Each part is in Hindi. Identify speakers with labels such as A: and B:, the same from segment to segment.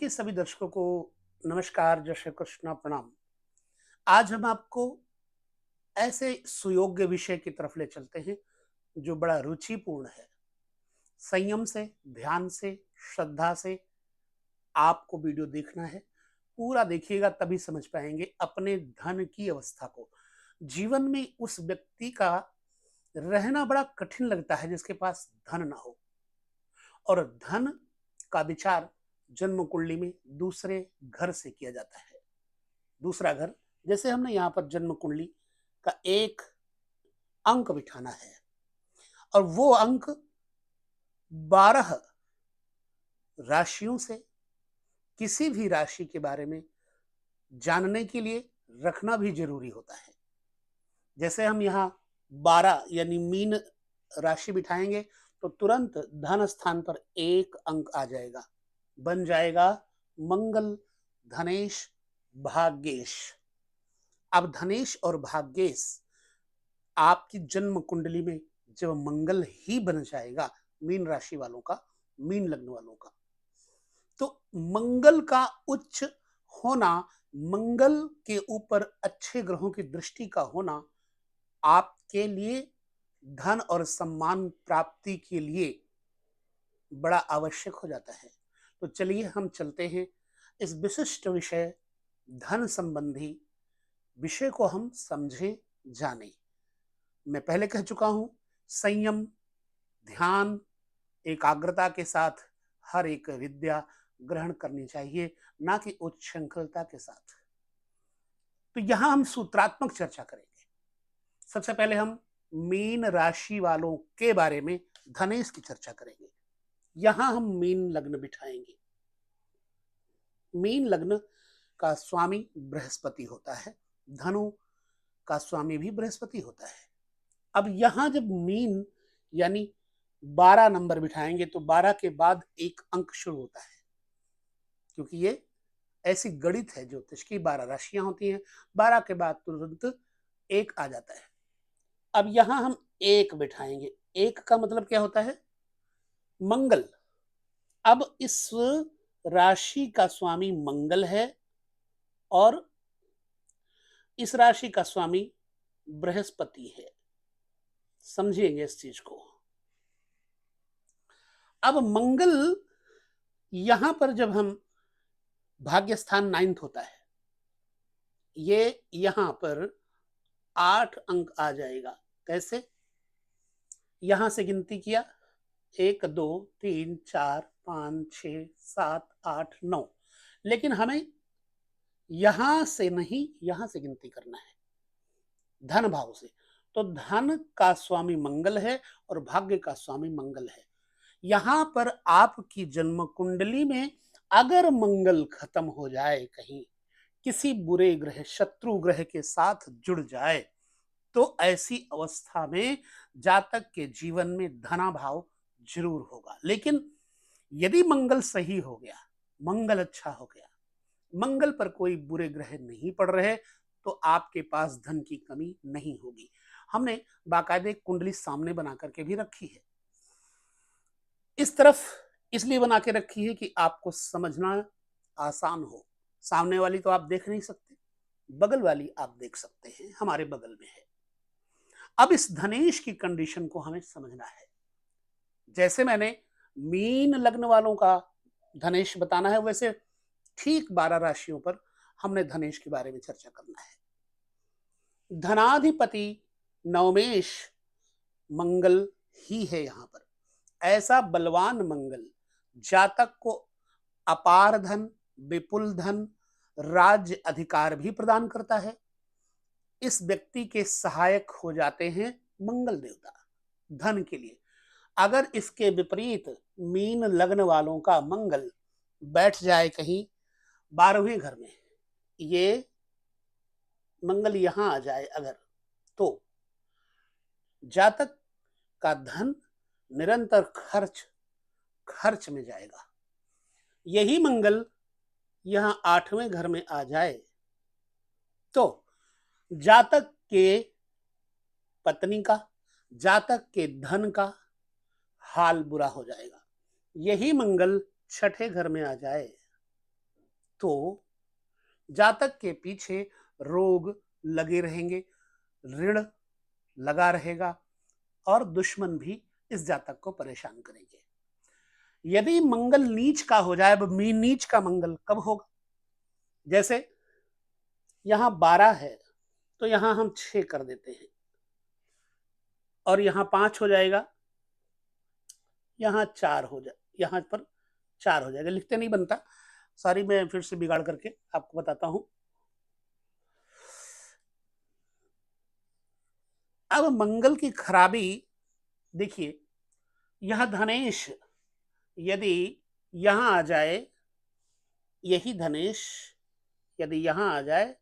A: के सभी दर्शकों को नमस्कार, जय श्री कृष्ण, प्रणाम। आज हम आपको ऐसे सुयोग्य विषय की तरफ ले चलते हैं जो बड़ा रुचिपूर्ण है। संयम से, ध्यान से, श्रद्धा से आपको वीडियो देखना है। पूरा देखिएगा तभी समझ पाएंगे अपने धन की अवस्था को। जीवन में उस व्यक्ति का रहना बड़ा कठिन लगता है जिसके पास धन ना हो। और धन का विचार जन्म कुंडली में दूसरे घर से किया जाता है। दूसरा घर, जैसे हमने यहाँ पर जन्म कुंडली का एक अंक बिठाना है और वो अंक 12 राशियों से किसी भी राशि के बारे में जानने के लिए रखना भी जरूरी होता है। जैसे हम यहाँ 12 यानी मीन राशि बिठाएंगे तो तुरंत धन स्थान पर एक अंक आ जाएगा, बन जाएगा मंगल, धनेश, भाग्येश। अब धनेश और भाग्येश आपकी जन्म कुंडली में जब मंगल ही बन जाएगा, मीन राशि वालों का, मीन लग्न वालों का, तो मंगल का उच्च होना, मंगल के ऊपर अच्छे ग्रहों की दृष्टि का होना आपके लिए धन और सम्मान प्राप्ति के लिए बड़ा आवश्यक हो जाता है। तो चलिए हम चलते हैं इस विशिष्ट विषय धन संबंधी विषय को हम समझें, जानें। मैं पहले कह चुका हूं, संयम, ध्यान, एकाग्रता के साथ हर एक विद्या ग्रहण करनी चाहिए, ना कि उच्छृंखलता के साथ। तो यहां हम सूत्रात्मक चर्चा करेंगे। सबसे पहले हम मीन राशि वालों के बारे में धनेश की चर्चा करेंगे। यहां हम मीन लग्न बिठाएंगे। मीन लग्न का स्वामी बृहस्पति होता है, धनु का स्वामी भी बृहस्पति होता है। अब यहां जब मीन यानी 12 नंबर बिठाएंगे तो 12 के बाद एक अंक शुरू होता है, क्योंकि ये ऐसी गणित है, ज्योतिष की 12 राशियां होती हैं, 12 के बाद तुरंत एक आ जाता है। अब यहां हम एक बिठाएंगे। एक का मतलब क्या होता है? मंगल। अब इस राशि का स्वामी मंगल है और इस राशि का स्वामी बृहस्पति है। समझिएंगे इस चीज को। अब मंगल यहां पर जब हम भाग्य स्थान 9th होता है, ये यहां पर 8 अंक आ जाएगा। कैसे? यहां से गिनती किया, 1 2 3 4 5 6 7 8 9, लेकिन हमें यहां से नहीं, यहां से गिनती करना है, धन भाव से। तो धन का स्वामी मंगल है और भाग्य का स्वामी मंगल है। यहां पर आपकी जन्म कुंडली में अगर मंगल खत्म हो जाए, कहीं किसी बुरे ग्रह, शत्रु ग्रह के साथ जुड़ जाए, तो ऐसी अवस्था में जातक के जीवन में धनाभाव जरूर होगा। लेकिन यदि मंगल सही हो गया, मंगल अच्छा हो गया, मंगल पर कोई बुरे ग्रह नहीं पड़ रहे, तो आपके पास धन की कमी नहीं होगी। हमने बाकायदे कुंडली सामने बना करके भी रखी है। इस तरफ इसलिए बना के रखी है कि आपको समझना आसान हो। सामने वाली तो आप देख नहीं सकते, बगल वाली आप देख सकते हैं, हमारे बगल में है। अब इस धनेश की कंडीशन को हमें समझना है। जैसे मैंने मीन लग्न वालों का धनेश बताना है, वैसे ठीक 12 राशियों पर हमने धनेश के बारे में चर्चा करना है। धनाधिपति नवमेश मंगल ही है। यहां पर ऐसा बलवान मंगल जातक को अपार धन, विपुल धन, राज्य अधिकार भी प्रदान करता है। इस व्यक्ति के सहायक हो जाते हैं मंगल देवता धन के लिए। अगर इसके विपरीत मीन लग्न वालों का मंगल बैठ जाए कहीं 12वें घर में, ये मंगल यहां आ जाए अगर, तो जातक का धन निरंतर खर्च खर्च में जाएगा। यही मंगल यहां 8वें घर में आ जाए तो जातक के पत्नी का, जातक के धन का हाल बुरा हो जाएगा। यही मंगल 6ठे घर में आ जाए तो जातक के पीछे रोग लगे रहेंगे, ऋण लगा रहेगा और दुश्मन भी इस जातक को परेशान करेंगे। यदि मंगल नीच का हो जाए, अब नीच का मंगल कब होगा? जैसे यहां 12 है तो यहां हम 6 कर देते हैं और यहां 5 हो जाएगा, यहां 4 हो जाए, यहां पर 4 हो जाएगा। लिखते नहीं बनता, सॉरी, मैं फिर से बिगाड़ करके आपको बताता हूं। अब मंगल की खराबी देखिए, यह धनेश यदि यहां आ जाए, यही धनेश यदि यहां आ जाए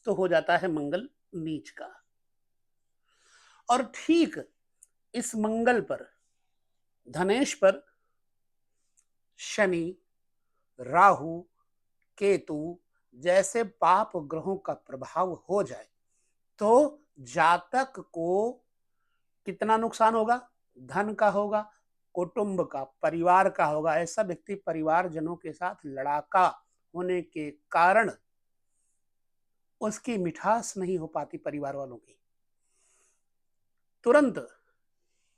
A: तो हो जाता है मंगल नीच का। और ठीक इस मंगल पर, धनेश पर शनि, राहु, केतु जैसे पाप ग्रहों का प्रभाव हो जाए तो जातक को कितना नुकसान होगा? धन का होगा, कुटुंब का, परिवार का होगा। ऐसा व्यक्ति परिवारजनों के साथ लड़ाका होने के कारण उसकी मिठास नहीं हो पाती परिवार वालों की। तुरंत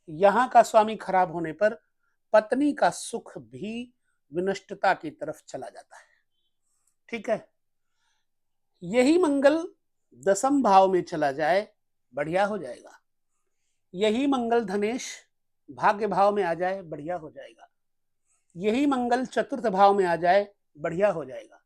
A: यहां का स्वामी खराब होने पर पत्नी का सुख भी विनष्टता की तरफ चला जाता है। ठीक है, यही मंगल 10th भाव में चला जाए, बढ़िया हो जाएगा। यही मंगल धनेश भाग्य भाव में आ जाए, बढ़िया हो जाएगा। यही मंगल 4th भाव में आ जाए, बढ़िया हो जाएगा।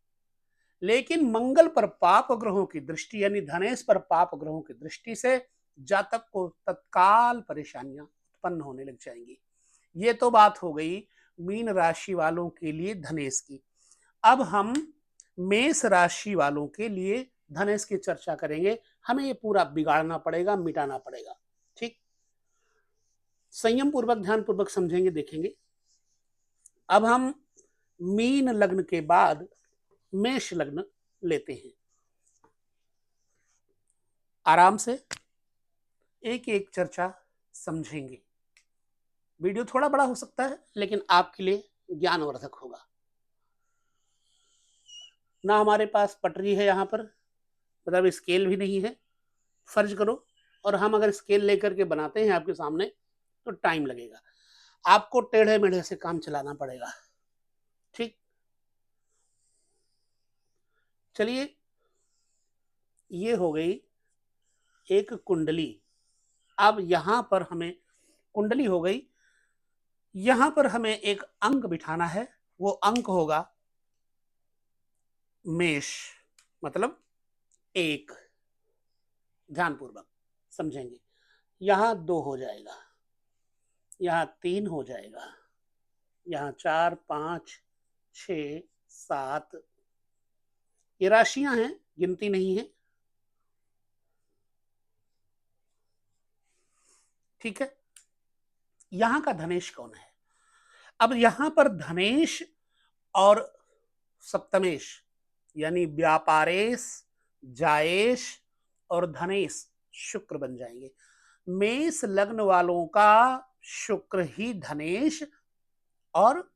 A: लेकिन मंगल पर पाप ग्रहों की दृष्टि, यानी धनेश पर पाप ग्रहों की दृष्टि से जातक को तत्काल परेशानियां उत्पन्न होने लग जाएंगी। ये तो बात हो गई मीन राशि वालों के लिए धनेश की। अब हम मेष राशि वालों के लिए धनेश की चर्चा करेंगे। हमें ये पूरा बिगाड़ना पड़ेगा, मिटाना पड़ेगा। ठीक, संयम पूर्वक, ध्यान पूर्वक समझेंगे, देखेंगे। अब हम मीन लग्न के बाद मेष लग्न लेते हैं। आराम से एक एक चर्चा समझेंगे। वीडियो थोड़ा बड़ा हो सकता है लेकिन आपके लिए ज्ञानवर्धक होगा। ना हमारे पास पटरी है यहाँ पर, मतलब स्केल भी नहीं है, फर्ज करो। और हम अगर स्केल लेकर के बनाते हैं आपके सामने तो टाइम लगेगा, आपको टेढ़े मेढ़े से काम चलाना पड़ेगा। ठीक, चलिए, ये हो गई एक कुंडली। अब यहां पर हमें कुंडली हो गई, यहां पर हमें एक अंक बिठाना है। वो अंक होगा मेष, मतलब 1। ध्यानपूर्वक समझेंगे। यहां 2 हो जाएगा, यहां 3 हो जाएगा, यहां 4, 5, 6, 7। ये राशियां हैं, गिनती नहीं है। ठीक है, यहां का धनेश कौन है? अब यहां पर धनेश और सप्तमेश, यानी व्यापारेश, जायेश और धनेश शुक्र बन जाएंगे। मेष लग्न वालों का शुक्र ही धनेश और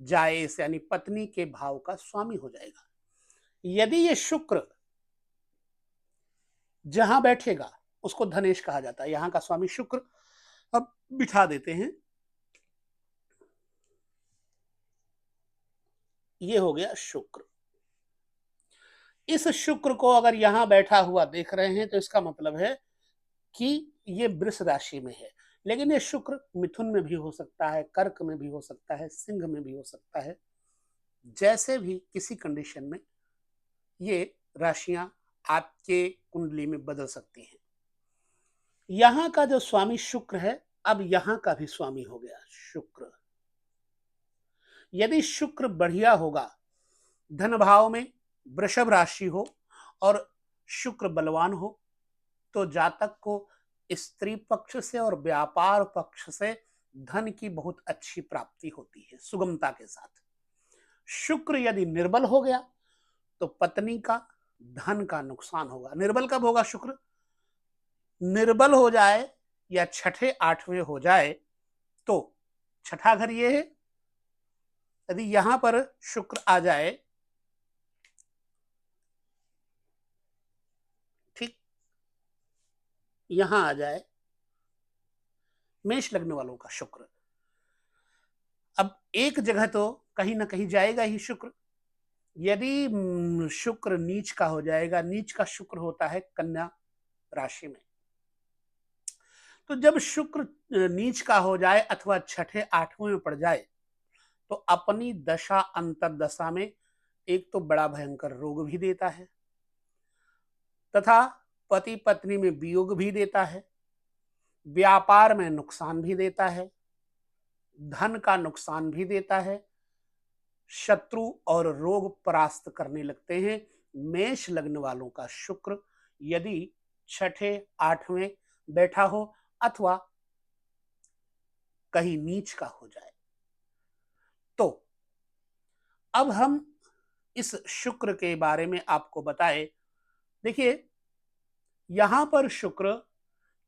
A: जायेश यानी पत्नी के भाव का स्वामी हो जाएगा। यदि ये शुक्र जहां बैठेगा उसको धनेश कहा जाता है, यहां का स्वामी शुक्र। अब बिठा देते हैं, ये हो गया शुक्र। इस शुक्र को अगर यहां बैठा हुआ देख रहे हैं तो इसका मतलब है कि ये वृष राशि में है। लेकिन ये शुक्र मिथुन में भी हो सकता है, कर्क में भी हो सकता है, सिंह में भी हो सकता है। जैसे भी किसी कंडीशन में ये राशियां आपके कुंडली में बदल सकती हैं। यहां का जो स्वामी शुक्र है, अब यहां का भी स्वामी हो गया शुक्र। यदि शुक्र बढ़िया होगा, धन भाव में वृषभ राशि हो और शुक्र बलवान हो, तो जातक को स्त्री पक्ष से और व्यापार पक्ष से धन की बहुत अच्छी प्राप्ति होती है सुगमता के साथ। शुक्र यदि निर्बल हो गया तो पत्नी का, धन का नुकसान होगा। निर्बल कब होगा शुक्र? निर्बल हो जाए या 6ठे 8वें हो जाए तो छठा घर ये है। यदि यहां पर शुक्र आ जाए यहां आ जाए मेष लग्न वालों का शुक्र। अब एक जगह तो कहीं ना कहीं जाएगा ही शुक्र। यदि शुक्र नीच का हो जाएगा, नीच का शुक्र होता है कन्या राशि में, तो जब शुक्र नीच का हो जाए अथवा छठे आठवें में पड़ जाए तो अपनी दशा अंतरदशा में एक तो बड़ा भयंकर रोग भी देता है तथा पति पत्नी में वियोग भी देता है, व्यापार में नुकसान भी देता है, धन का नुकसान भी देता है, शत्रु और रोग परास्त करने लगते हैं मेष लग्न वालों का शुक्र यदि छठे आठवें बैठा हो अथवा कहीं नीच का हो जाए। तो अब हम इस शुक्र के बारे में आपको बताएं। देखिए, यहां पर शुक्र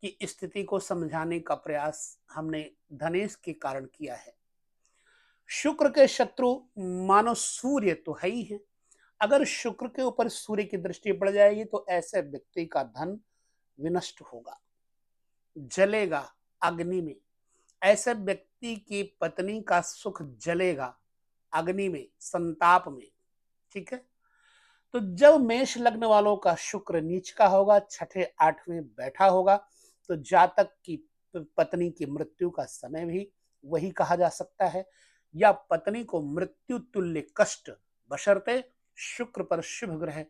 A: की स्थिति को समझाने का प्रयास हमने धनेश के कारण किया है। शुक्र के शत्रु मानो सूर्य तो है ही है। अगर शुक्र के ऊपर सूर्य की दृष्टि पड़ जाएगी तो ऐसे व्यक्ति का धन विनष्ट होगा, जलेगा अग्नि में। ऐसे व्यक्ति की पत्नी का सुख जलेगा अग्नि में, संताप में। ठीक है। तो जब मेष लग्न वालों का शुक्र नीच का होगा, छठे आठवें बैठा होगा, तो जातक की पत्नी की मृत्यु का समय भी वही कहा जा सकता है, या पत्नी को मृत्यु तुल्य कष्ट, बशर्ते शुक्र पर शुभ ग्रह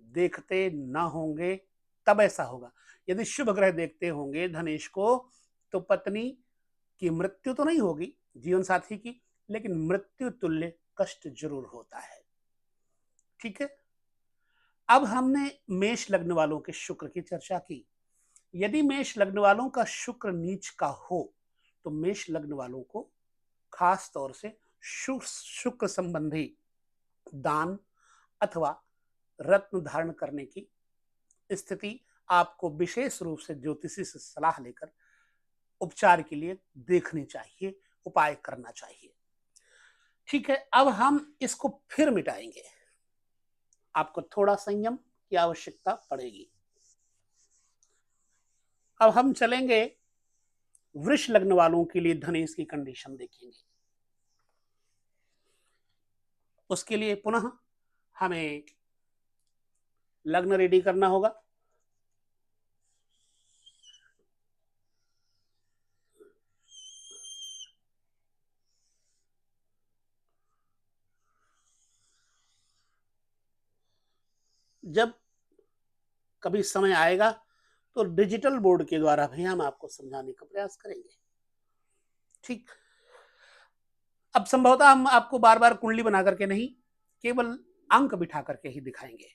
A: देखते ना होंगे तब ऐसा होगा। यदि शुभ ग्रह देखते होंगे धनेश को तो पत्नी की मृत्यु तो नहीं होगी जीवन साथी की, लेकिन मृत्यु तुल्य कष्ट जरूर होता है। ठीक है। अब हमने मेष लग्न वालों के शुक्र की चर्चा की। यदि मेष लग्न वालों का शुक्र नीच का हो तो मेष लग्न वालों को खास तौर से शुक्र संबंधी दान अथवा रत्न धारण करने की स्थिति आपको विशेष रूप से ज्योतिषी से सलाह लेकर उपचार के लिए देखनी चाहिए, उपाय करना चाहिए। ठीक है। अब हम इसको फिर मिटाएंगे। आपको थोड़ा संयम की आवश्यकता पड़ेगी। अब हम चलेंगे वृष लग्न वालों के लिए धनेश की कंडीशन देखेंगे। उसके लिए पुनः हमें लग्न रेडी करना होगा। जब कभी समय आएगा तो डिजिटल बोर्ड के द्वारा भी हम आपको समझाने का प्रयास करेंगे। ठीक। अब संभवतः हम आपको बार बार कुंडली बना करके नहीं, केवल अंक बिठा करके ही दिखाएंगे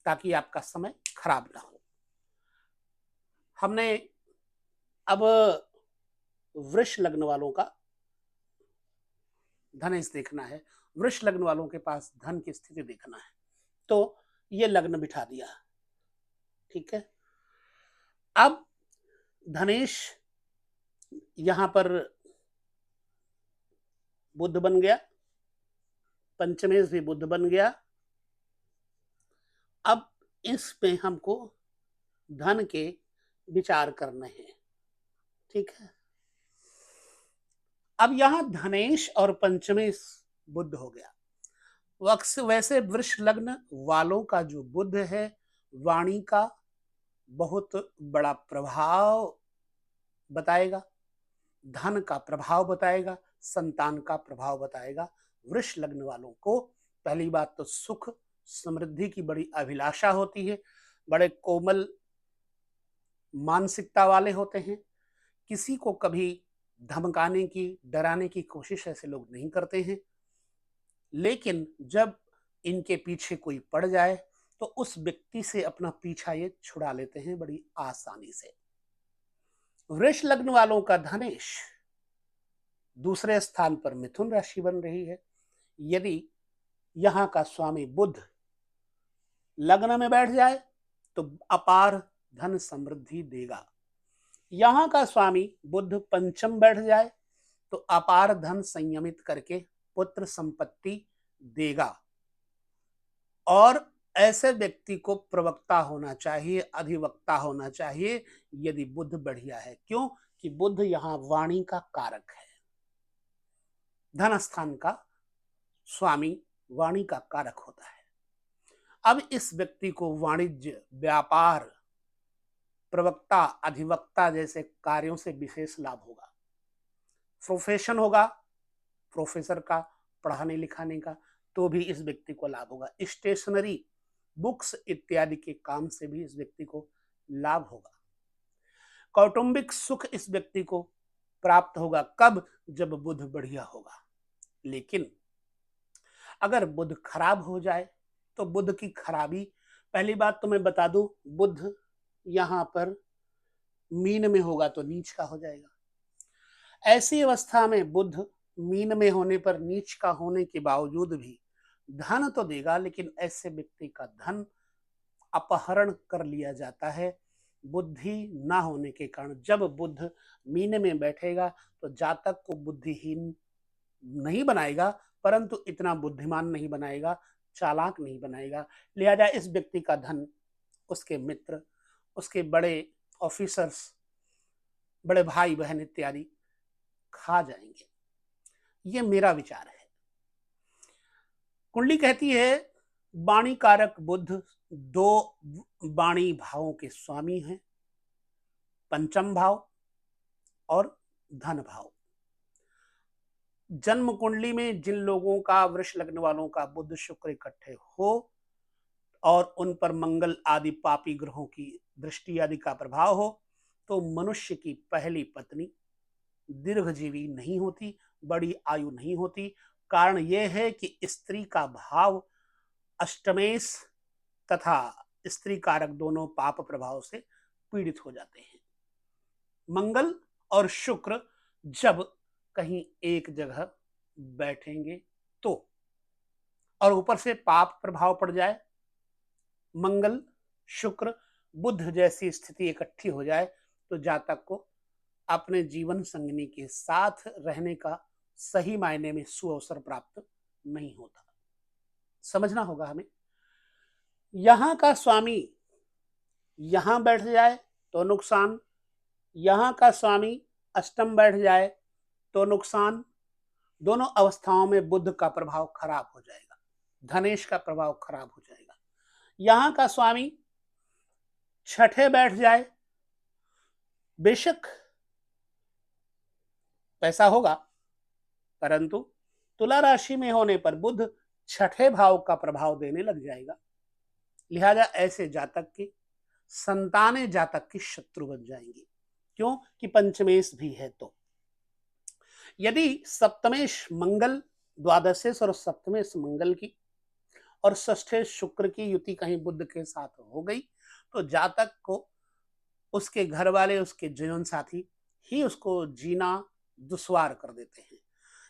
A: ताकि आपका समय खराब ना हो। हमने अब वृष लग्न वालों का धनेश देखना है, वृष लग्न वालों के पास धन की स्थिति देखना है, तो ये लग्न बिठा दिया। ठीक है। अब धनेश यहां पर बुध बन गया, पंचमेश भी बुध बन गया। अब इस पे हमको धन के विचार करने हैं। ठीक है। अब यहां धनेश और पंचमेश बुध हो गया। वैसे वृष लग्न वालों का जो बुध है, वाणी का बहुत बड़ा प्रभाव बताएगा, धन का प्रभाव बताएगा, संतान का प्रभाव बताएगा। वृष लग्न वालों को पहली बात तो सुख समृद्धि की बड़ी अभिलाषा होती है, बड़े कोमल मानसिकता वाले होते हैं। किसी को कभी धमकाने की, डराने की कोशिश ऐसे लोग नहीं करते हैं, लेकिन जब इनके पीछे कोई पड़ जाए तो उस व्यक्ति से अपना पीछा ये छुड़ा लेते हैं बड़ी आसानी से। वृष लग्न वालों का धनेश दूसरे स्थान पर मिथुन राशि बन रही है। यदि यहां का स्वामी बुध लग्न में बैठ जाए तो अपार धन समृद्धि देगा। यहां का स्वामी बुध पंचम बैठ जाए तो अपार धन संयमित करके पुत्र संपत्ति देगा। और ऐसे व्यक्ति को प्रवक्ता होना चाहिए, अधिवक्ता होना चाहिए, यदि बुध बढ़िया है। क्यों? कि बुध यहां वाणी का कारक है, धन स्थान का स्वामी वाणी का कारक होता है। अब इस व्यक्ति को वाणिज्य, व्यापार, प्रवक्ता, अधिवक्ता जैसे कार्यों से विशेष लाभ होगा। प्रोफेशन होगा प्रोफेसर का, पढ़ाने लिखाने का, तो भी इस व्यक्ति को लाभ होगा। स्टेशनरी, बुक्स इत्यादि के काम से भी इस व्यक्ति को लाभ होगा। कौटुंबिक सुख इस व्यक्ति को प्राप्त होगा। कब? जब बुध बढ़िया होगा। लेकिन अगर बुध खराब हो जाए तो बुध की खराबी, पहली बात तो मैं बता दूं, बुध यहां पर मीन में होगा तो नीच का हो जाएगा। ऐसी अवस्था में बुध मीन में होने पर, नीच का होने के बावजूद भी धन तो देगा, लेकिन ऐसे व्यक्ति का धन अपहरण कर लिया जाता है बुद्धि ना होने के कारण। जब बुध मीन में बैठेगा तो जातक को बुद्धिहीन नहीं बनाएगा, परंतु इतना बुद्धिमान नहीं बनाएगा, चालाक नहीं बनाएगा। लिहाजा इस व्यक्ति का धन उसके मित्र, उसके बड़े ऑफिसर्स, बड़े भाई बहन इत्यादि खा जाएंगे। ये मेरा विचार है। कुंडली कहती है वाणी कारक बुध दो वाणी भावों के स्वामी हैं, पंचम भाव और धन भाव। जन्म कुंडली में जिन लोगों का, वृष लग्न वालों का बुध शुक्र इकट्ठे हो और उन पर मंगल आदि पापी ग्रहों की दृष्टि आदि का प्रभाव हो, तो मनुष्य की पहली पत्नी दीर्घजीवी नहीं होती, बड़ी आयु नहीं होती। कारण यह है कि स्त्री का भाव अष्टमेश तथा स्त्री कारक दोनों पाप प्रभाव से पीड़ित हो जाते हैं। मंगल और शुक्र जब कहीं एक जगह बैठेंगे तो, और ऊपर से पाप प्रभाव पड़ जाए, मंगल शुक्र बुध जैसी स्थिति इकट्ठी हो जाए, तो जातक को अपने जीवन संगिनी के साथ रहने का सही मायने में सुअवसर प्राप्त नहीं होता। समझना होगा हमें। यहां का स्वामी यहां बैठ जाए तो नुकसान, यहां का स्वामी अष्टम बैठ जाए तो नुकसान। दोनों अवस्थाओं में बुध का प्रभाव खराब हो जाएगा, धनेश का प्रभाव खराब हो जाएगा। यहां का स्वामी छठे बैठ जाए, बेशक पैसा होगा, परंतु तुला राशि में होने पर बुध छठे भाव का प्रभाव देने लग जाएगा। लिहाजा ऐसे जातक की संतानें जातक की शत्रु बन जाएंगी। क्यों? कि पंचमेश भी है। तो यदि सप्तमेश मंगल, द्वादशेश और सप्तमेश मंगल की और षष्ठेश शुक्र की युति कहीं बुध के साथ हो गई, तो जातक को उसके घर वाले, उसके जीवन साथी ही उसको जीना दुश्वार कर देते हैं।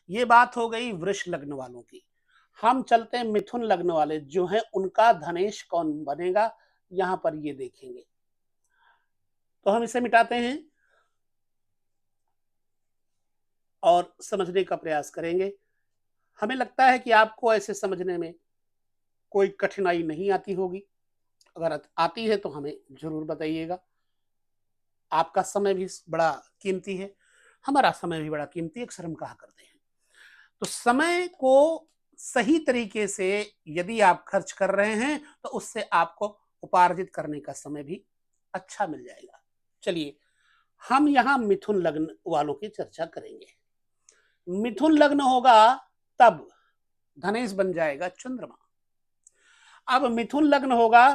A: ये बात हो गई वृष लग्न वालों की। हम चलते हैं मिथुन लग्न वाले जो हैं, उनका धनेश कौन बनेगा, यहां पर ये देखेंगे। तो हम इसे मिटाते हैं और समझने का प्रयास करेंगे। हमें लगता है कि आपको ऐसे समझने में कोई कठिनाई नहीं आती होगी। अगर आती है तो हमें जरूर बताइएगा। आपका समय भी बड़ा कीमती है, हमारा समय भी बड़ा कीमती है, अक्सर हम कहा करते हैं। तो समय को सही तरीके से यदि आप खर्च कर रहे हैं तो उससे आपको उपार्जित करने का समय भी अच्छा मिल जाएगा। चलिए हम यहां मिथुन लग्न वालों की चर्चा करेंगे। मिथुन लग्न होगा तब धनेश बन जाएगा चंद्रमा। अब मिथुन लग्न होगा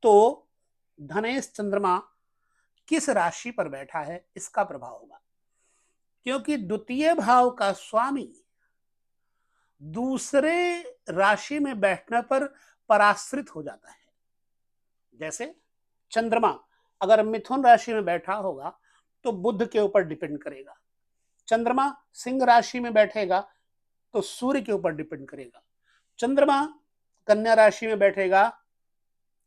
A: तो धनेश चंद्रमा किस राशि पर बैठा है इसका प्रभाव होगा, क्योंकि द्वितीय भाव का स्वामी दूसरे राशि में बैठने पर पराश्रित हो जाता है। जैसे चंद्रमा अगर मिथुन राशि में बैठा होगा तो बुध के ऊपर डिपेंड करेगा, चंद्रमा सिंह राशि में बैठेगा तो सूर्य के ऊपर डिपेंड करेगा, चंद्रमा कन्या राशि में बैठेगा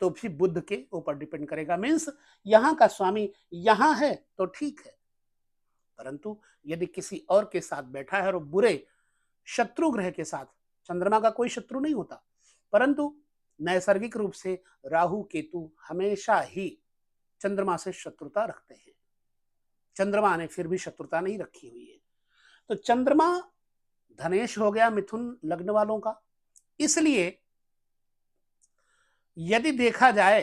A: तो भी बुध के ऊपर डिपेंड करेगा। मीन्स यहां का स्वामी यहां है तो ठीक है, परंतु यदि किसी और के साथ बैठा है और बुरे शत्रु ग्रह के साथ, चंद्रमा का कोई शत्रु नहीं होता, परंतु नैसर्गिक रूप से राहु केतु हमेशा ही चंद्रमा से शत्रुता रखते हैं। चंद्रमा ने फिर भी शत्रुता नहीं रखी हुई है। तो चंद्रमा धनेश हो गया मिथुन लग्न वालों का। इसलिए यदि देखा जाए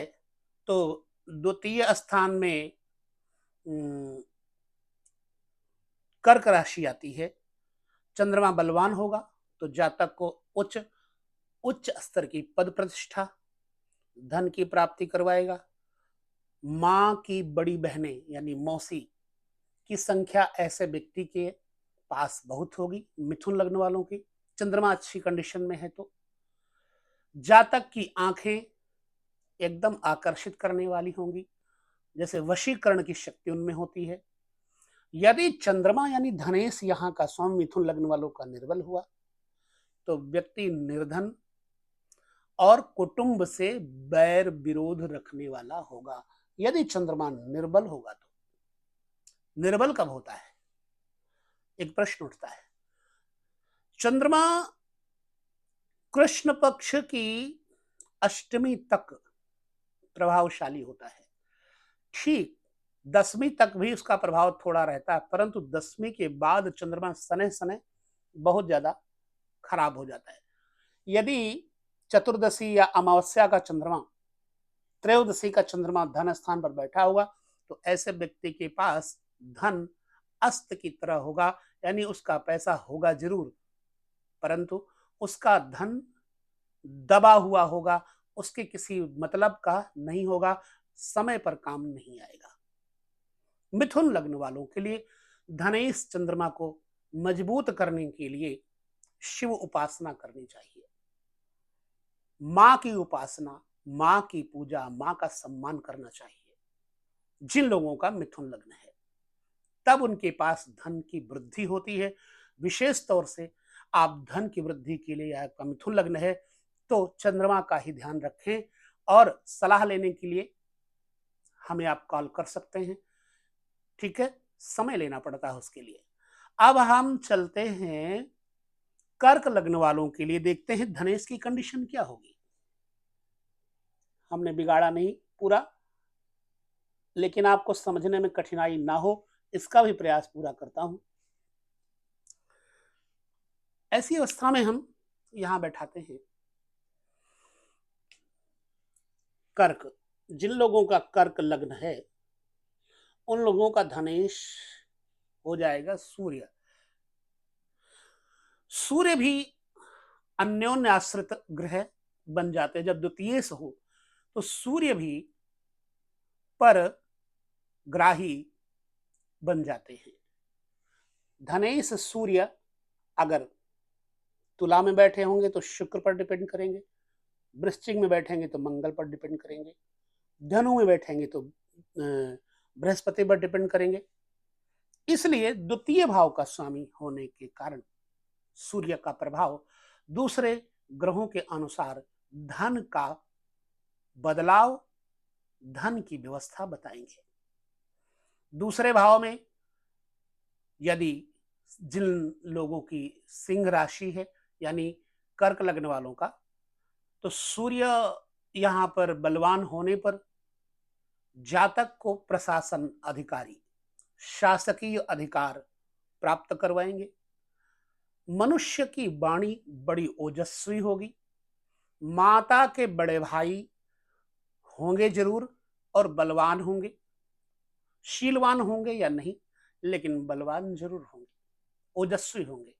A: तो द्वितीय स्थान में कर्क राशि आती है। चंद्रमा बलवान होगा तो जातक को उच्च उच्च स्तर की पद प्रतिष्ठा, धन की प्राप्ति करवाएगा। मां की बड़ी बहनें यानी मौसी की संख्या ऐसे व्यक्ति के पास बहुत होगी मिथुन लग्न वालों की, चंद्रमा अच्छी कंडीशन में है तो। जातक की आंखें एकदम आकर्षित करने वाली होंगी, जैसे वशीकरण की शक्ति उनमें होती है। यदि चंद्रमा यानी धनेश यहाँ का स्वामी मिथुन लग्न वालों का निर्बल हुआ तो व्यक्ति निर्धन और कुटुंब से बैर विरोध रखने वाला होगा। यदि चंद्रमा निर्बल होगा तो निर्बल कब होता है, एक प्रश्न उठता है। चंद्रमा कृष्ण पक्ष की अष्टमी तक प्रभावशाली होता है। ठीक 10वीं तक भी उसका प्रभाव थोड़ा रहता है, परंतु 10वीं के बाद चंद्रमा सने सने बहुत ज्यादा खराब हो जाता है। यदि चतुर्दशी या अमावस्या का चंद्रमा, त्रयोदशी का चंद्रमा धन स्थान पर बैठा होगा तो ऐसे व्यक्ति के पास धन अस्त की तरह होगा, यानी उसका पैसा होगा जरूर परंतु उसका धन दबा हुआ होगा, उसके किसी मतलब का नहीं होगा, समय पर काम नहीं आएगा। मिथुन लग्न वालों के लिए धनेश चंद्रमा को मजबूत करने के लिए शिव उपासना करनी चाहिए। मां की उपासना, मां की पूजा, मां का सम्मान करना चाहिए। जिन लोगों का मिथुन लग्न है तब उनके पास धन की वृद्धि होती है। विशेष तौर से आप धन की वृद्धि के लिए आपका मिथुन लग्न है तो चंद्रमा का ही ध्यान रखें और सलाह लेने के लिए हमें आप कॉल कर सकते हैं। ठीक है, समय लेना पड़ता है उसके लिए। अब हम चलते हैं कर्क लग्न वालों के लिए, देखते हैं धनेश की कंडीशन क्या होगी। हमने बिगाड़ा नहीं पूरा, लेकिन आपको समझने में कठिनाई ना हो इसका भी प्रयास पूरा करता हूं। ऐसी अवस्था में हम यहां बैठाते हैं कर्क। जिन लोगों का कर्क लग्न है उन लोगों का धनेश हो जाएगा सूर्य। सूर्य भी अन्योन्य आश्रित ग्रह बन जाते हैं। जब द्वितीय से हो तो सूर्य भी पर ग्राही बन जाते हैं। धनेश सूर्य अगर तुला में बैठे होंगे तो शुक्र पर डिपेंड करेंगे, वृश्चिक में बैठेंगे तो मंगल पर डिपेंड करेंगे, धनु में बैठेंगे तो बृहस्पति पर डिपेंड करेंगे। इसलिए द्वितीय भाव का स्वामी होने के कारण सूर्य का प्रभाव दूसरे ग्रहों के अनुसार धन का बदलाव, धन की व्यवस्था बताएंगे। दूसरे भाव में यदि जिन लोगों की सिंह राशि है यानी कर्क लग्न वालों का, तो सूर्य यहां पर बलवान होने पर जातक को प्रशासन अधिकारी, शासकीय अधिकार प्राप्त करवाएंगे। मनुष्य की वाणी बड़ी ओजस्वी होगी। माता के बड़े भाई होंगे जरूर और बलवान होंगे, शीलवान होंगे या नहीं लेकिन बलवान जरूर होंगे, ओजस्वी होंगे।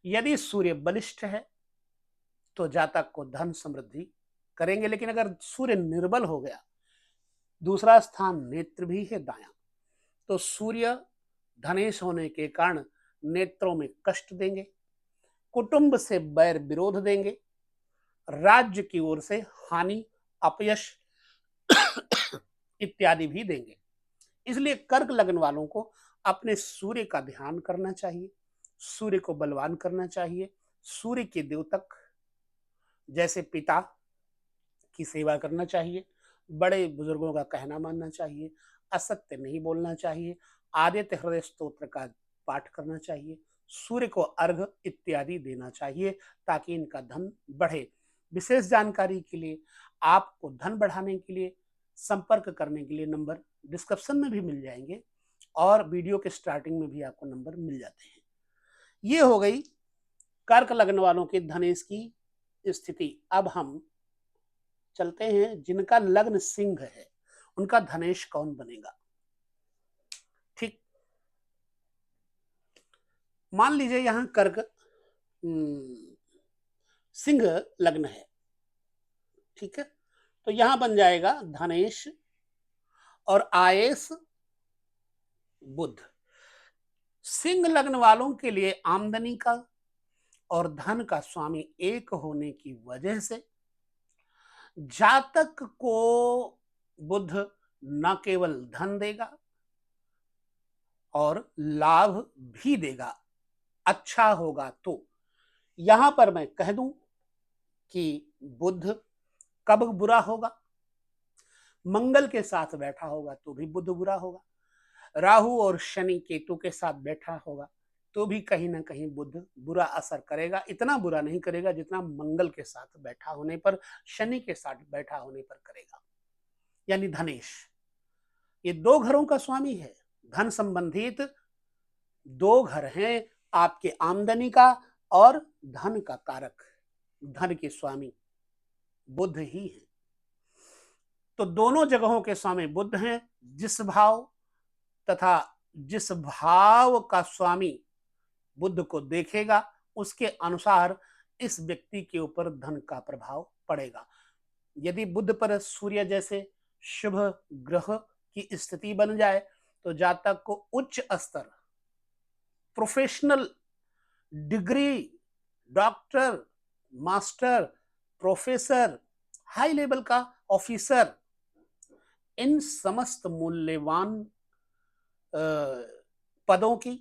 A: यदि सूर्य बलिष्ठ है तो जातक को धन समृद्धि करेंगे, लेकिन अगर सूर्य निर्बल हो गया, दूसरा स्थान नेत्र भी है दायां, तो सूर्य धनेश होने के कारण नेत्रों में कष्ट देंगे, कुटुंब से बैर विरोध देंगे, राज्य की ओर से हानि, अपयश इत्यादि भी देंगे। इसलिए कर्क लग्न वालों को अपने सूर्य का ध्यान करना चाहिए, सूर्य को बलवान करना चाहिए। सूर्य के द्योतक जैसे पिता की सेवा करना चाहिए, बड़े बुजुर्गों का कहना मानना चाहिए, असत्य नहीं बोलना चाहिए, आदित्य हृदय स्तोत्र का पाठ करना चाहिए, सूर्य को अर्घ इत्यादि देना चाहिए ताकि इनका धन बढ़े। विशेष जानकारी के लिए, आपको धन बढ़ाने के लिए, संपर्क करने के लिए नंबर डिस्क्रिप्शन में भी मिल जाएंगे और वीडियो के स्टार्टिंग में भी आपको नंबर मिल जाते हैं। ये हो गई कर्क लग्न वालों के धनेश की स्थिति। अब हम चलते हैं जिनका लग्न सिंह है, उनका धनेश कौन बनेगा। ठीक, मान लीजिए यहां कर्क सिंह लग्न है, ठीक है, तो यहां बन जाएगा धनेश और आयेश बुध। सिंह लग्न वालों के लिए आमदनी का और धन का स्वामी एक होने की वजह से जातक को बुध न केवल धन देगा और लाभ भी देगा, अच्छा होगा। तो यहां पर मैं कह दूं कि बुध कब बुरा होगा, मंगल के साथ बैठा होगा तो भी बुध बुरा होगा, राहु और शनि केतु के साथ बैठा होगा तो भी कहीं ना कहीं बुध बुरा असर करेगा। इतना बुरा नहीं करेगा जितना मंगल के साथ बैठा होने पर, शनि के साथ बैठा होने पर करेगा। यानी धनेश ये दो घरों का स्वामी है, धन संबंधित दो घर हैं आपके आमदनी का और धन का कारक, धन के स्वामी बुध ही है। तो दोनों जगहों के स्वामी बुध हैं। जिस भाव तथा जिस भाव का स्वामी बुध को देखेगा उसके अनुसार इस व्यक्ति के ऊपर धन का प्रभाव पड़ेगा। यदि बुध पर सूर्य जैसे शुभ ग्रह की स्थिति बन जाए तो जातक को उच्च स्तर, professional degree, doctor, master, professor, high level का ऑफिसर, इन समस्त मूल्यवान पदों की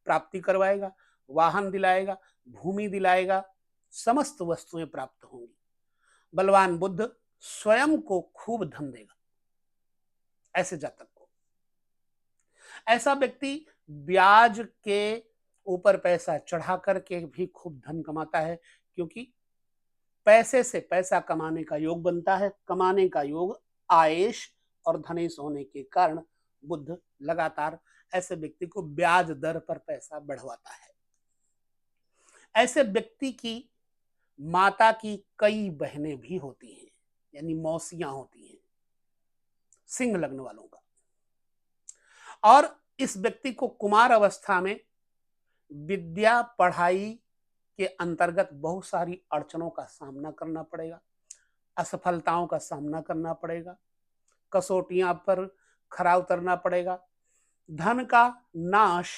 A: प्राप्ति करवाएगा, वाहन दिलाएगा, भूमि दिलाएगा, समस्त वस्तुएं प्राप्त होंगी। बलवान बुध स्वयं को खूब धन देगा ऐसे जातक को। ऐसा व्यक्ति ब्याज के ऊपर पैसा चढ़ा करके भी खूब धन कमाता है, क्योंकि पैसे से पैसा कमाने का योग बनता है। कमाने का योग आयेश और धनेश होने के कारण बुध लगातार ऐसे व्यक्ति को ब्याज दर पर पैसा बढ़वाता है। ऐसे व्यक्ति की माता की कई बहनें भी होती हैं, यानी मौसियां होती हैं सिंह लग्न वालों का। और इस व्यक्ति को कुमार अवस्था में विद्या पढ़ाई के अंतर्गत बहुत सारी अड़चनों का सामना करना पड़ेगा, असफलताओं का सामना करना पड़ेगा, कसौटियां पर खरा उतरना पड़ेगा। धन का नाश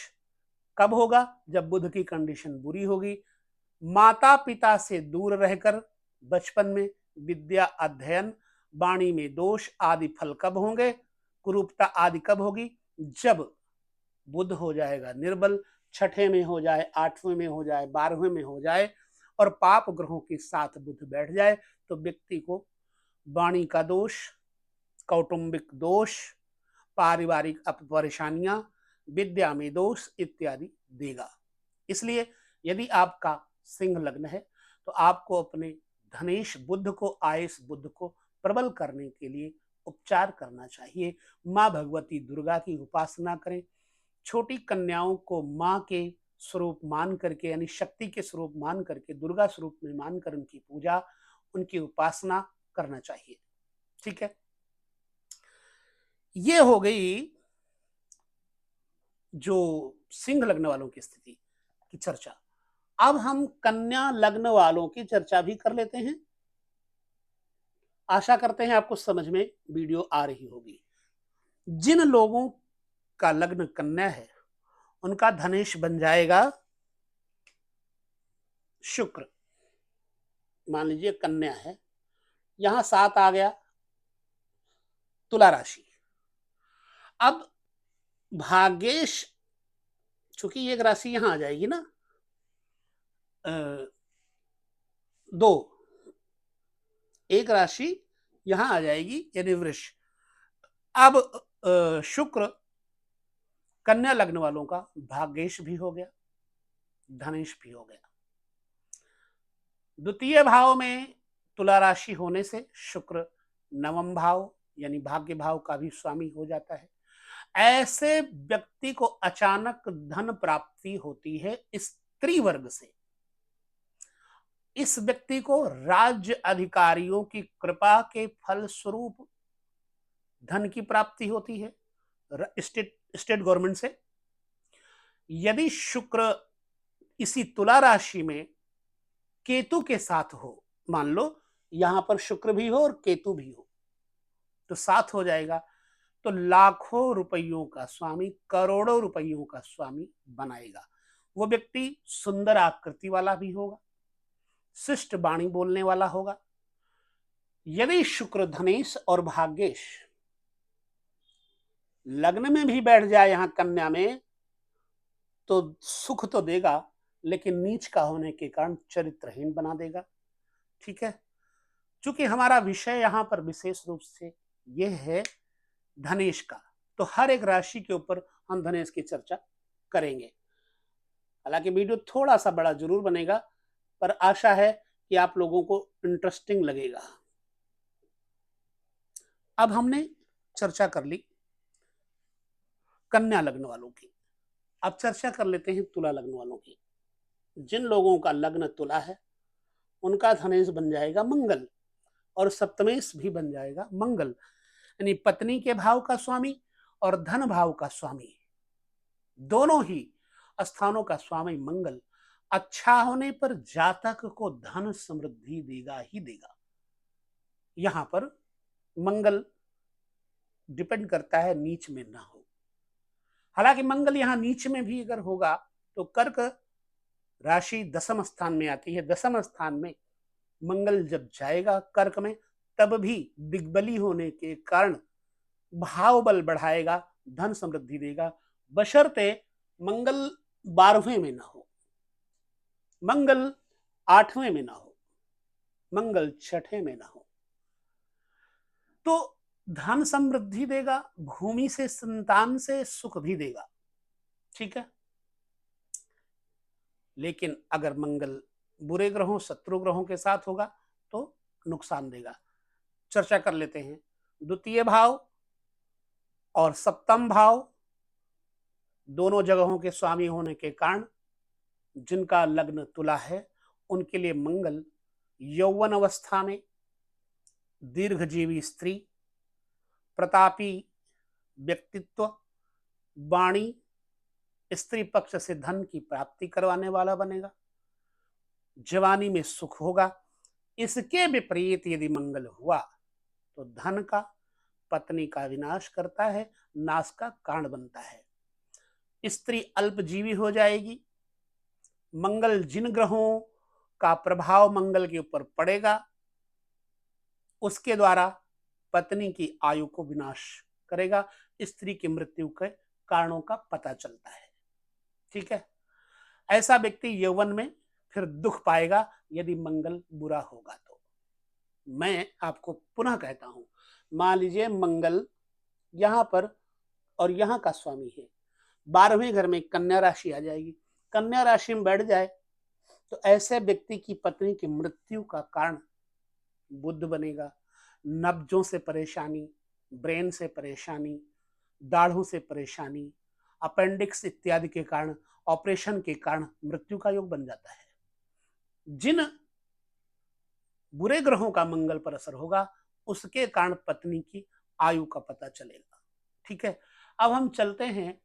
A: कब होगा? जब बुध की कंडीशन बुरी होगी। माता पिता से दूर रहकर बचपन में विद्या अध्ययन, वाणी में दोष आदि फल कब होंगे? कुरूपता आदि कब होगी? जब बुध हो जाएगा निर्बल, छठे में हो जाए, आठवें में हो जाए, 12वें में हो जाए और पाप ग्रहों के साथ बुध बैठ जाए तो व्यक्ति को वाणी का दोष, कौटुंबिक दोष, पारिवारिक परेशानियां, विद्या में दोष इत्यादि देगा। इसलिए यदि आपका सिंह लग्न है तो आपको अपने धनेश बुध को, आयेश बुध को प्रबल करने के लिए उपचार करना चाहिए। माँ भगवती दुर्गा की उपासना करें। छोटी कन्याओं को माँ के स्वरूप मान करके, यानी शक्ति के स्वरूप मान करके, दुर्गा स्वरूप में मानकर उनकी पूजा, उनकी उपासना करना चाहिए। ठीक है, ये हो गई जो सिंह लग्न वालों की स्थिति की चर्चा। अब हम कन्या लग्न वालों की चर्चा भी कर लेते हैं। आशा करते हैं आपको समझ में वीडियो आ रही होगी। जिन लोगों का लग्न कन्या है उनका धनेश बन जाएगा शुक्र। मान लीजिए कन्या है, यहां 7 आ गया, तुला राशि। अब भाग्येश, चूंकि एक राशि यहां आ जाएगी ना, 2, एक राशि यहां आ जाएगी यानी वृष। अब शुक्र कन्या लग्न वालों का भाग्येश भी हो गया, धनेश भी हो गया। द्वितीय भाव में तुला राशि होने से शुक्र नवम भाव यानी भाग्य भाव का भी स्वामी हो जाता है। ऐसे व्यक्ति को अचानक धन प्राप्ति होती है स्त्री वर्ग से। इस व्यक्ति को राज्य अधिकारियों की कृपा के फलस्वरूप धन की प्राप्ति होती है, स्टेट गवर्नमेंट से। यदि शुक्र इसी तुला राशि में केतु के साथ हो, मान लो यहां पर शुक्र भी हो और केतु भी हो, तो साथ हो जाएगा, तो लाखों रुपयों का स्वामी, करोड़ों रुपयों का स्वामी बनाएगा। वो व्यक्ति सुंदर आकृति वाला भी होगा, शिष्ट वाणी बोलने वाला होगा। यदि शुक्र धनेश और भाग्येश लग्न में भी बैठ जाए यहां कन्या में, तो सुख तो देगा, लेकिन नीच का होने के कारण चरित्रहीन बना देगा। ठीक है, चूंकि हमारा विषय यहां पर विशेष रूप से यह है धनेश का, तो हर एक राशि के ऊपर हम धनेश की चर्चा करेंगे। हालांकि वीडियो थोड़ा सा बड़ा जरूर बनेगा, पर आशा है कि आप लोगों को इंटरेस्टिंग लगेगा। अब हमने चर्चा कर ली कन्या लग्न वालों की, अब चर्चा कर लेते हैं तुला लग्न वालों की। जिन लोगों का लग्न तुला है उनका धनेश बन जाएगा मंगल, और सप्तमेश भी बन जाएगा मंगल, यानी पत्नी के भाव का स्वामी और धन भाव का स्वामी, दोनों ही स्थानों का स्वामी मंगल अच्छा होने पर जातक को धन समृद्धि देगा ही देगा। यहां पर मंगल डिपेंड करता है नीच में ना हो। हालांकि मंगल यहां नीच में भी अगर होगा तो कर्क राशि दसम स्थान में आती है। दसम स्थान में मंगल जब जाएगा कर्क में, तब भी दिग्बली होने के कारण भाव बल बढ़ाएगा, धन समृद्धि देगा, बशर्ते मंगल 12वें में ना हो, मंगल 8वें में ना हो, मंगल 6ठे में ना हो। तो धन समृद्धि देगा, भूमि से संतान से सुख भी देगा। ठीक है, लेकिन अगर मंगल बुरे ग्रहों, शत्रु ग्रहों के साथ होगा तो नुकसान देगा। चर्चा कर लेते हैं। द्वितीय भाव और सप्तम भाव दोनों जगहों के स्वामी होने के कारण जिनका लग्न तुला है उनके लिए मंगल यौवन अवस्था में दीर्घजीवी स्त्री, प्रतापी व्यक्तित्व, वाणी, स्त्री पक्ष से धन की प्राप्ति करवाने वाला बनेगा, जवानी में सुख होगा। इसके विपरीत यदि मंगल हुआ तो धन का, पत्नी का विनाश करता है, नाश का कारण बनता है। स्त्री अल्पजीवी हो जाएगी। मंगल जिन ग्रहों का प्रभाव मंगल के ऊपर पड़ेगा उसके द्वारा पत्नी की आयु को विनाश करेगा, स्त्री की मृत्यु के कारणों का पता चलता है। ठीक है, ऐसा व्यक्ति यौवन में फिर दुख पाएगा यदि मंगल बुरा होगा तो। मैं आपको पुनः कहता हूं, मान लीजिए मंगल यहां पर और यहां का स्वामी है, 12वें घर में कन्या राशि आ जाएगी, कन्या राशि में बैठ जाए तो ऐसे व्यक्ति की पत्नी की मृत्यु का कारण बुध बनेगा। नब्जों से परेशानी, ब्रेन से परेशानी, दाढ़ों से परेशानी, अपेंडिक्स इत्यादि के कारण, ऑपरेशन के कारण मृत्यु का योग बन जाता है। जिन बुरे ग्रहों का मंगल पर असर होगा उसके कारण पत्नी की आयु का पता चलेगा। ठीक है, अब हम चलते हैं,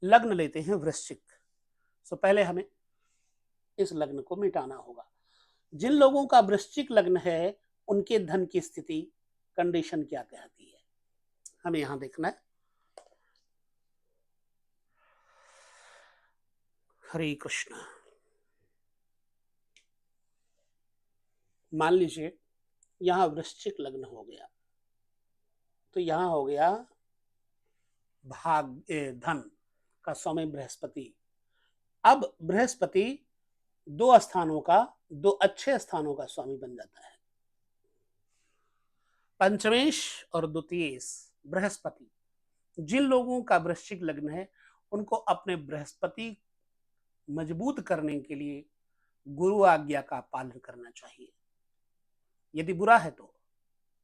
A: लग्न लेते हैं वृश्चिक। तो पहले हमें इस लग्न को मिटाना होगा। जिन लोगों का वृश्चिक लग्न है उनके धन की स्थिति, कंडीशन क्या कहती है, हमें यहां देखना है। हरे कृष्ण। मान लीजिए यहां वृश्चिक लग्न हो गया, तो यहां हो गया धन का स्वामी बृहस्पति। अब बृहस्पति दो स्थानों का, दो अच्छे स्थानों का स्वामी बन जाता है। पंचमेश और द्वितीयेश बृहस्पति। जिन लोगों का वृश्चिक लग्न है उनको अपने बृहस्पति मजबूत करने के लिए गुरु आज्ञा का पालन करना चाहिए। यदि बुरा है तो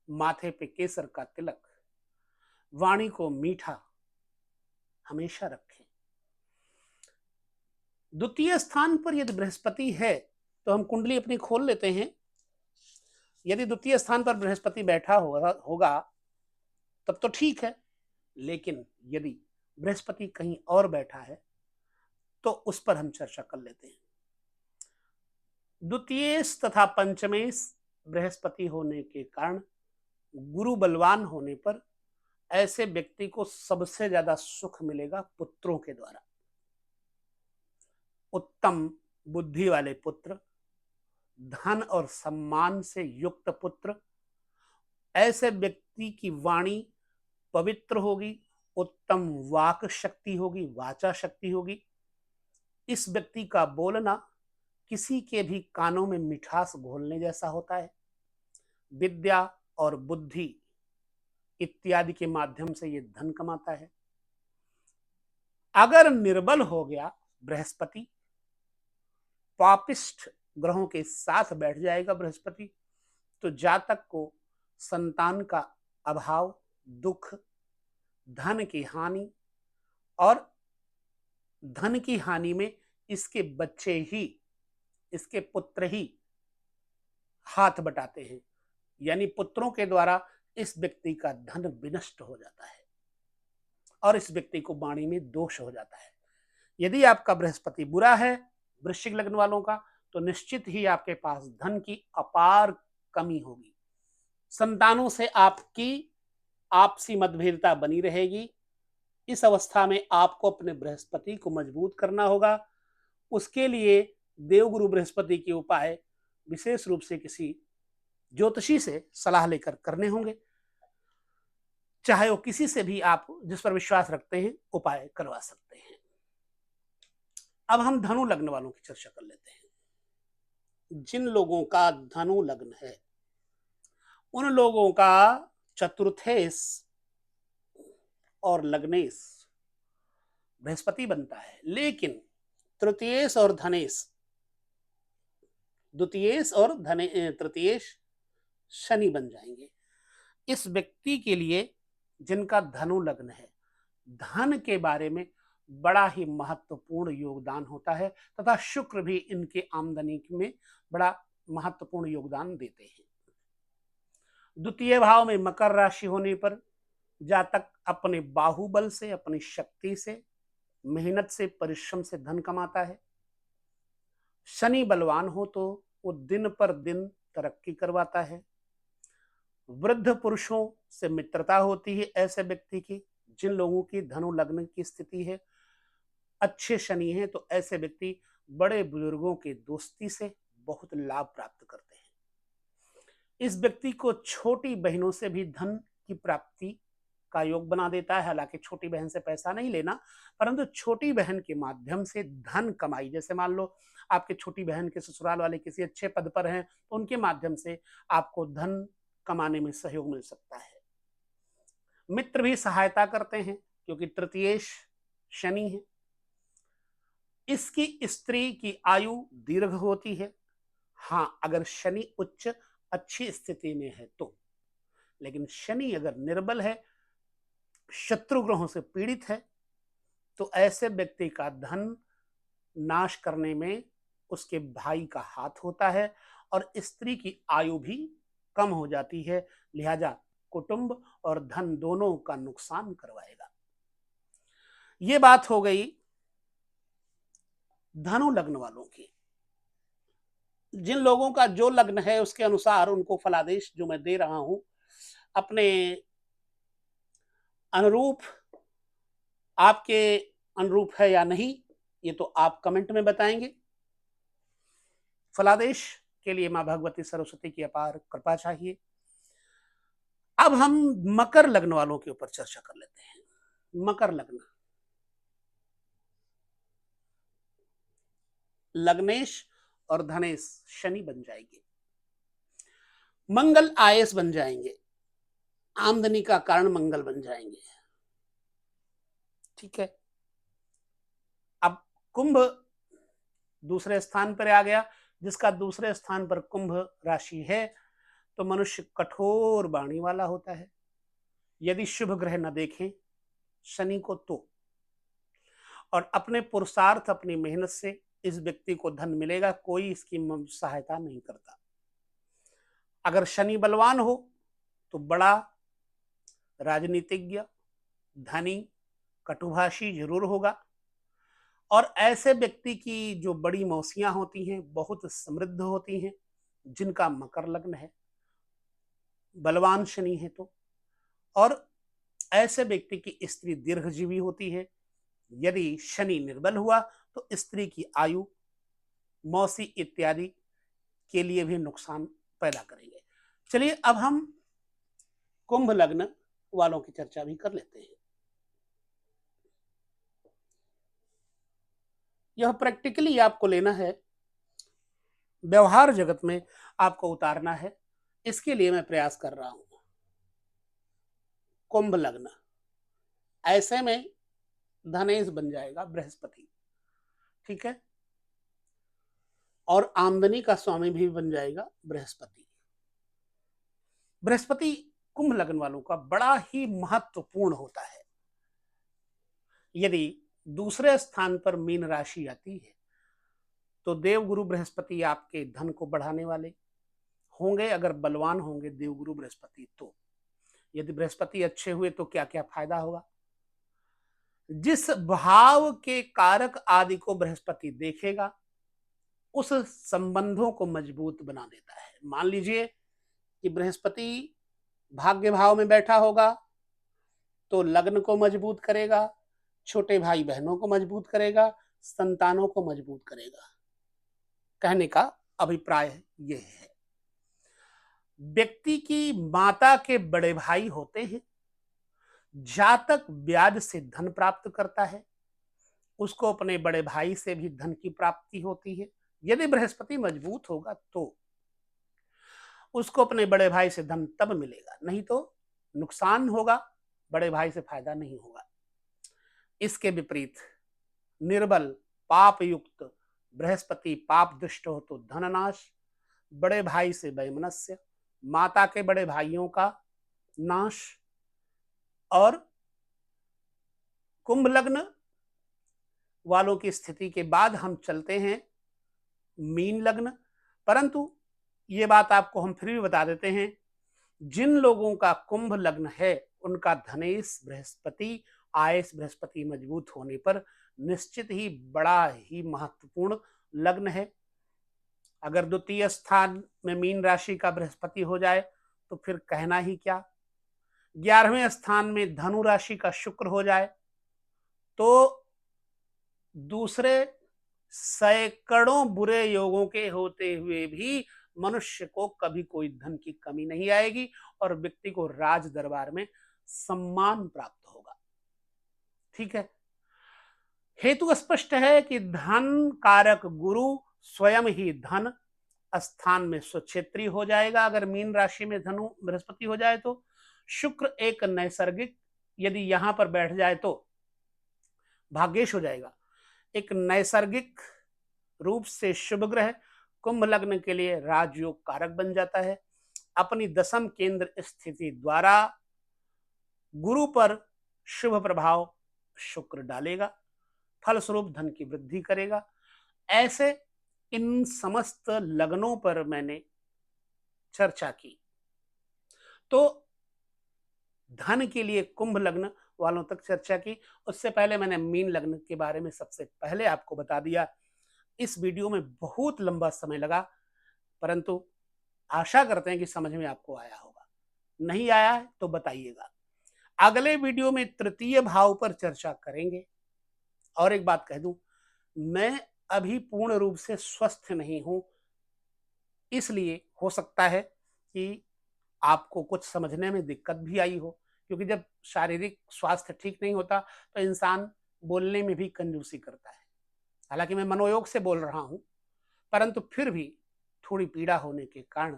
A: माथे पे केसर का तिलक, वाणी को मीठा हमेशा रखें। द्वितीय स्थान पर यदि बृहस्पति है तो हम कुंडली अपनी खोल लेते हैं। यदि द्वितीय स्थान पर बृहस्पति बैठा होगा तब तो ठीक है, लेकिन यदि बृहस्पति कहीं और बैठा है तो उस पर हम चर्चा कर लेते हैं। द्वितीयेश तथा पंचमेश बृहस्पति होने के कारण गुरु बलवान होने पर ऐसे व्यक्ति को सबसे ज्यादा सुख मिलेगा पुत्रों के द्वारा। उत्तम बुद्धि वाले पुत्र, धन और सम्मान से युक्त पुत्र, ऐसे व्यक्ति की वाणी पवित्र होगी, उत्तम वाक शक्ति होगी, वाचा शक्ति होगी। इस व्यक्ति का बोलना किसी के भी कानों में मिठास घोलने जैसा होता है। विद्या और बुद्धि इत्यादि के माध्यम से ये धन कमाता है। अगर निर्बल हो गया बृहस्पति, पापिष्ठ ग्रहों के साथ बैठ जाएगा बृहस्पति, तो जातक को संतान का अभाव, दुख, धन की हानि, और धन की हानि में इसके बच्चे ही, इसके पुत्र ही हाथ बटाते हैं, यानी पुत्रों के द्वारा इस व्यक्ति का धन विनष्ट हो जाता है और इस व्यक्ति को वाणी में दोष हो जाता है। यदि आपका बृहस्पति बुरा है वृश्चिक लग्न वालों का, तो निश्चित ही आपके पास धन की अपार कमी होगी। संतानों से आपकी आपसी मतभेदता बनी रहेगी। इस अवस्था में आपको अपने बृहस्पति को मजबूत करना होगा। उसके लिए देवगुरु बृहस्पति के उपाय विशेष रूप से किसी ज्योतिषी से सलाह लेकर करने होंगे, चाहे वो किसी से भी आप जिस पर विश्वास रखते हैं उपाय करवा सकते हैं। अब हम धनु लग्न वालों की चर्चा कर लेते हैं। जिन लोगों का धनु लग्न है उन लोगों का चतुर्थेश और लग्नेश बृहस्पति बनता है, लेकिन तृतीयेश और धनेश, द्वितीयेश और तृतीयेश शनि बन जाएंगे। इस व्यक्ति के लिए जिनका धनु लग्न है, धन के बारे में बड़ा ही महत्वपूर्ण योगदान होता है तथा शुक्र भी इनके आमदनी में बड़ा महत्वपूर्ण योगदान देते हैं। द्वितीय भाव में मकर राशि होने पर जातक अपने बाहुबल से, अपनी शक्ति से, मेहनत से, परिश्रम से धन कमाता है। शनि बलवान हो तो वो दिन पर दिन तरक्की करवाता है। वृद्ध पुरुषों से मित्रता होती है ऐसे व्यक्ति की। जिन लोगों की धनु लग्न की स्थिति है, अच्छे शनि है, तो ऐसे व्यक्ति बड़े बुजुर्गों के दोस्ती से बहुत लाभ प्राप्त करते हैं। इस व्यक्ति को छोटी बहनों से भी धन की प्राप्ति का योग बना देता है। हालांकि छोटी बहन से पैसा नहीं लेना, परंतु छोटी बहन के माध्यम से धन कमाई, जैसे मान लो आपके छोटी बहन के ससुराल वाले किसी अच्छे पद पर हैं तो उनके माध्यम से आपको धन कमाने में सहयोग मिल सकता है। मित्र भी सहायता करते हैं क्योंकि तृतीयेश शनि है। इसकी स्त्री की आयु दीर्घ होती है, हाँ अगर शनि उच्च अच्छी स्थिति में है तो। लेकिन शनि अगर निर्बल है, शत्रु ग्रहों से पीड़ित है, तो ऐसे व्यक्ति का धन नाश करने में उसके भाई का हाथ होता है और स्त्री की आयु भी कम हो जाती है। लिहाजा कुटुंब और धन दोनों का नुकसान करवाएगा। ये बात हो गई धनु लग्न वालों की। जिन लोगों का जो लग्न है उसके अनुसार उनको फलादेश जो मैं दे रहा हूं अपने अनुरूप, आपके अनुरूप है या नहीं ये तो आप कमेंट में बताएंगे। फलादेश के लिए मां भगवती सरस्वती की अपार कृपा चाहिए। अब हम मकर लग्न वालों के ऊपर चर्चा कर लेते हैं। मकर लग्न, लग्नेश और धनेश शनि बन जाएंगे। मंगल आयस बन जाएंगे, आमदनी का कारण मंगल बन जाएंगे। ठीक है। अब कुंभ दूसरे स्थान पर आ गया, जिसका दूसरे स्थान पर कुंभ राशि है तो मनुष्य कठोर वाणी वाला होता है। यदि शुभ ग्रह न देखें शनि को तो, और अपने पुरुषार्थ अपनी मेहनत से इस व्यक्ति को धन मिलेगा, कोई इसकी सहायता नहीं करता। अगर शनि बलवान हो तो बड़ा राजनीतिज्ञ, धनी, कटुभाषी जरूर होगा। और ऐसे व्यक्ति की जो बड़ी मौसियां होती हैं बहुत समृद्ध होती हैं, जिनका मकर लग्न है, बलवान शनि है तो। और ऐसे व्यक्ति की स्त्री दीर्घजीवी होती है। यदि शनि निर्बल हुआ तो स्त्री की आयु, मौसी इत्यादि के लिए भी नुकसान पैदा करेंगे। चलिए अब हम कुंभ लग्न वालों की चर्चा भी कर लेते हैं। यह प्रैक्टिकली आपको लेना है, व्यवहार जगत में आपको उतारना है, इसके लिए मैं प्रयास कर रहा हूं। कुंभ लग्न, ऐसे में धनेश बन जाएगा बृहस्पति, ठीक है, और आमदनी का स्वामी भी बन जाएगा बृहस्पति। बृहस्पति कुंभ लग्न वालों का बड़ा ही महत्वपूर्ण होता है। यदि दूसरे स्थान पर मीन राशि आती है तो देवगुरु बृहस्पति आपके धन को बढ़ाने वाले होंगे, अगर बलवान होंगे देवगुरु बृहस्पति तो। यदि बृहस्पति अच्छे हुए तो क्या क्या फायदा होगा। जिस भाव के कारक आदि को बृहस्पति देखेगा उस संबंधों को मजबूत बना देता है। मान लीजिए कि बृहस्पति भाग्य भाव में बैठा होगा तो लग्न को मजबूत करेगा, छोटे भाई बहनों को मजबूत करेगा, संतानों को मजबूत करेगा। कहने का अभिप्राय यह है। व्यक्ति की माता के बड़े भाई होते हैं, जातक ब्याज से धन प्राप्त करता है, उसको अपने बड़े भाई से भी धन की प्राप्ति होती है। यदि बृहस्पति मजबूत होगा तो उसको अपने बड़े भाई से धन तब मिलेगा, नहीं तो नुकसान होगा, बड़े भाई से फायदा नहीं होगा। इसके विपरीत निर्बल पाप युक्त बृहस्पति पाप दुष्ट हो तो धननाश, बड़े भाई से वैमनस्य, माता के बड़े भाइयों का नाश। और कुंभ लग्न वालों की स्थिति के बाद हम चलते हैं मीन लग्न। परंतु ये बात आपको हम फिर भी बता देते हैं, जिन लोगों का कुंभ लग्न है उनका धनेश बृहस्पति आयस बृहस्पति मजबूत होने पर निश्चित ही बड़ा ही महत्वपूर्ण लग्न है। अगर द्वितीय स्थान में मीन राशि का बृहस्पति हो जाए तो फिर कहना ही क्या। 11वें स्थान में धनु राशि का शुक्र हो जाए तो दूसरे सैकड़ों बुरे योगों के होते हुए भी मनुष्य को कभी कोई धन की कमी नहीं आएगी और व्यक्ति को राज दरबार में सम्मान प्राप्त होगा। ठीक है, हेतु स्पष्ट है कि धन कारक गुरु स्वयं ही धन स्थान में स्वक्षेत्री हो जाएगा। अगर मीन राशि में धनु बृहस्पति हो जाए तो शुक्र एक नैसर्गिक, यदि यहां पर बैठ जाए तो भाग्येश हो जाएगा, एक नैसर्गिक रूप से शुभ ग्रह कुंभ लग्न के लिए राजयोग कारक बन जाता है। अपनी दशम केंद्र स्थिति द्वारा गुरु पर शुभ प्रभाव शुक्र डालेगा, फलस्वरूप धन की वृद्धि करेगा। ऐसे इन समस्त लग्नों पर मैंने चर्चा की। तो धन के लिए कुंभ लग्न वालों तक चर्चा की। उससे पहले मैंने मीन लग्न के बारे में सबसे पहले आपको बता दिया। इस वीडियो में बहुत लंबा समय लगा, परंतु आशा करते हैं कि समझ में आपको आया होगा। नहीं आया है तो बताइएगा। अगले वीडियो में तृतीय भाव पर चर्चा करेंगे। और एक बात कह दूं, मैं अभी पूर्ण रूप से स्वस्थ नहीं हूं, इसलिए हो सकता है कि आपको कुछ समझने में दिक्कत भी आई हो, क्योंकि जब शारीरिक स्वास्थ्य ठीक नहीं होता तो इंसान बोलने में भी कंजूसी करता है। हालांकि मैं मनोयोग से बोल रहा हूं, परंतु फिर भी थोड़ी पीड़ा होने के कारण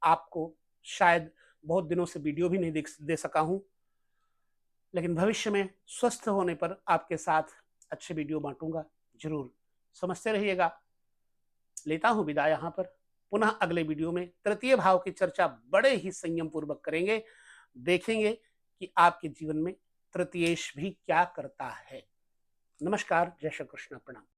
A: आपको शायद बहुत दिनों से वीडियो भी नहीं दे सका हूं, लेकिन भविष्य में स्वस्थ होने पर आपके साथ अच्छे वीडियो बांटूंगा। जरूर समझते रहिएगा। लेता हूं विदा यहां पर। पुनः अगले वीडियो में तृतीय भाव की चर्चा बड़े ही संयम पूर्वक करेंगे। देखेंगे कि आपके जीवन में तृतीयेश भी क्या करता है। नमस्कार, जय श्री कृष्ण, प्रणाम।